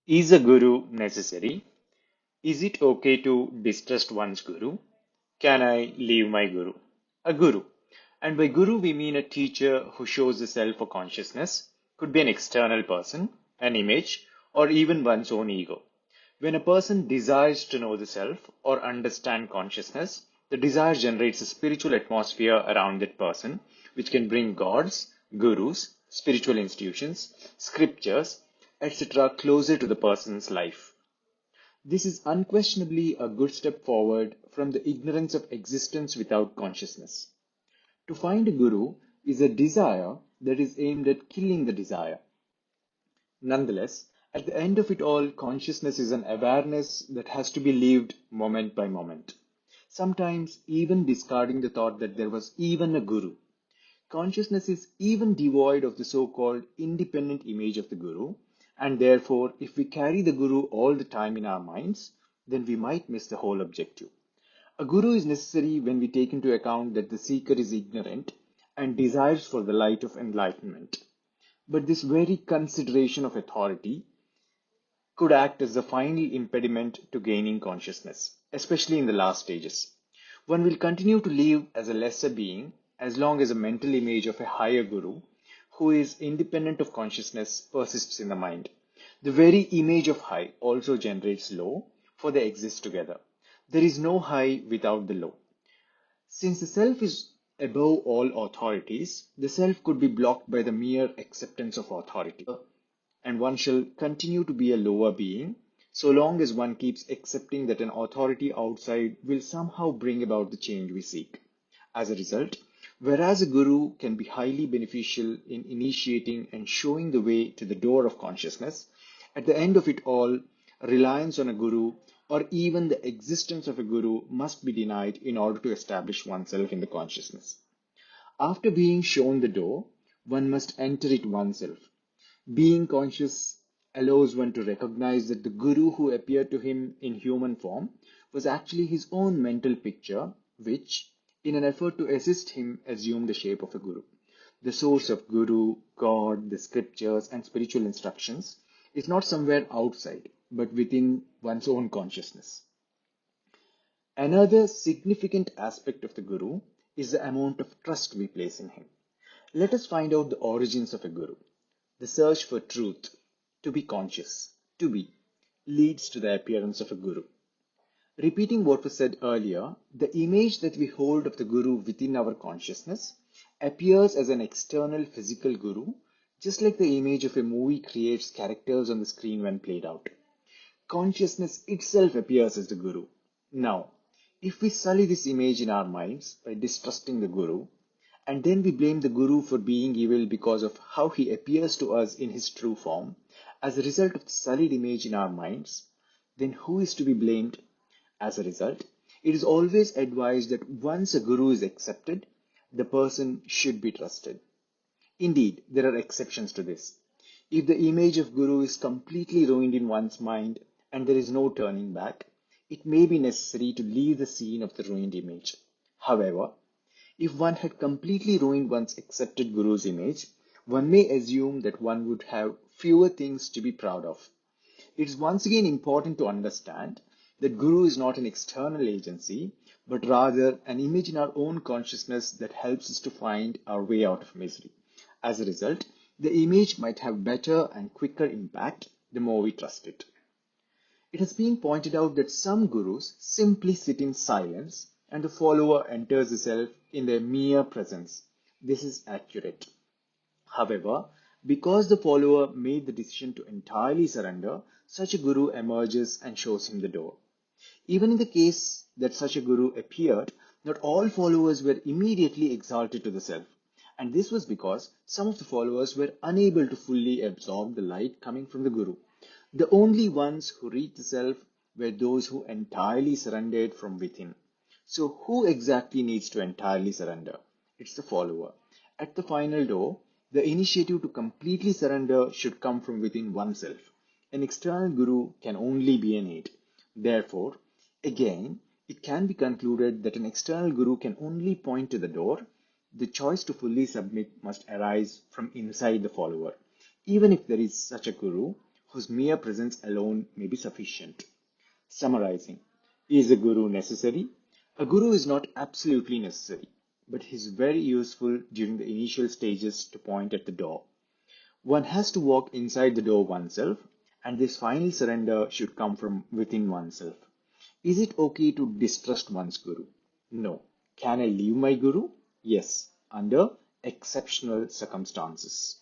Is a guru necessary? Is it okay to distrust one's guru? Can I leave my guru? A guru. And by guru, we mean a teacher who shows the self or consciousness, could be an external person, an image, or even one's own ego. When a person desires to know the self or understand consciousness, the desire generates a spiritual atmosphere around that person, which can bring gods, gurus, spiritual institutions, scriptures, etc., closer to the person's life. This is unquestionably a good step forward from the ignorance of existence without consciousness. To find a guru is a desire that is aimed at killing the desire. Nonetheless, at the end of it all, consciousness is an awareness that has to be lived moment by moment. Sometimes even discarding the thought that there was even a guru. Consciousness is even devoid of the so-called independent image of the guru, and therefore, if we carry the guru all the time in our minds, then we might miss the whole objective. A guru is necessary when we take into account that the seeker is ignorant and desires for the light of enlightenment. But this very consideration of authority could act as the final impediment to gaining consciousness, especially in the last stages. One will continue to live as a lesser being as long as a mental image of a higher guru who is independent of consciousness persists in the mind. The very image of high also generates low, for they exist together. There is no high without the low. Since the self is above all authorities, the self could be blocked by the mere acceptance of authority. And one shall continue to be a lower being so long as one keeps accepting that an authority outside will somehow bring about the change we seek. As a result, whereas a guru can be highly beneficial in initiating and showing the way to the door of consciousness, at the end of it all, reliance on a guru or even the existence of a guru must be denied in order to establish oneself in the consciousness. After being shown the door, one must enter it oneself. Being conscious allows one to recognize that the guru who appeared to him in human form was actually his own mental picture, which, in an effort to assist him, assumed the shape of a guru. The source of guru, God, the scriptures, and spiritual instructions is not somewhere outside, but within one's own consciousness. Another significant aspect of the guru is the amount of trust we place in him. Let us find out the origins of a guru. The search for truth, to be conscious, to be, leads to the appearance of a guru. Repeating what was said earlier, the image that we hold of the guru within our consciousness appears as an external physical guru, just like the image of a movie creates characters on the screen when played out. Consciousness itself appears as the guru. Now, if we sully this image in our minds by distrusting the guru, and then we blame the guru for being evil because of how he appears to us in his true form, as a result of the sullied image in our minds, then who is to be blamed? As a result, it is always advised that once a guru is accepted, the person should be trusted. Indeed, there are exceptions to this. If the image of guru is completely ruined in one's mind and there is no turning back, it may be necessary to leave the scene of the ruined image. However, if one had completely ruined one's accepted guru's image, one may assume that one would have fewer things to be proud of. It is once again important to understand that guru is not an external agency, but rather an image in our own consciousness that helps us to find our way out of misery. As a result, the image might have better and quicker impact the more we trust it. It has been pointed out that some gurus simply sit in silence and the follower enters the self in their mere presence. This is accurate. However, because the follower made the decision to entirely surrender, such a guru emerges and shows him the door. Even in the case that such a guru appeared, not all followers were immediately exalted to the self. And this was because some of the followers were unable to fully absorb the light coming from the guru. The only ones who reached the self were those who entirely surrendered from within. So who exactly needs to entirely surrender? It's the follower. At the final door, the initiative to completely surrender should come from within oneself. An external guru can only be an aid. Therefore, again, it can be concluded that an external guru can only point to the door. The choice to fully submit must arise from inside the follower. Even if there is such a guru, whose mere presence alone may be sufficient. Summarizing, is a guru necessary? A guru is not absolutely necessary, but he is very useful during the initial stages to point at the door. One has to walk inside the door oneself, and this final surrender should come from within oneself. Is it okay to distrust one's guru? No. Can I leave my guru? Yes, under exceptional circumstances.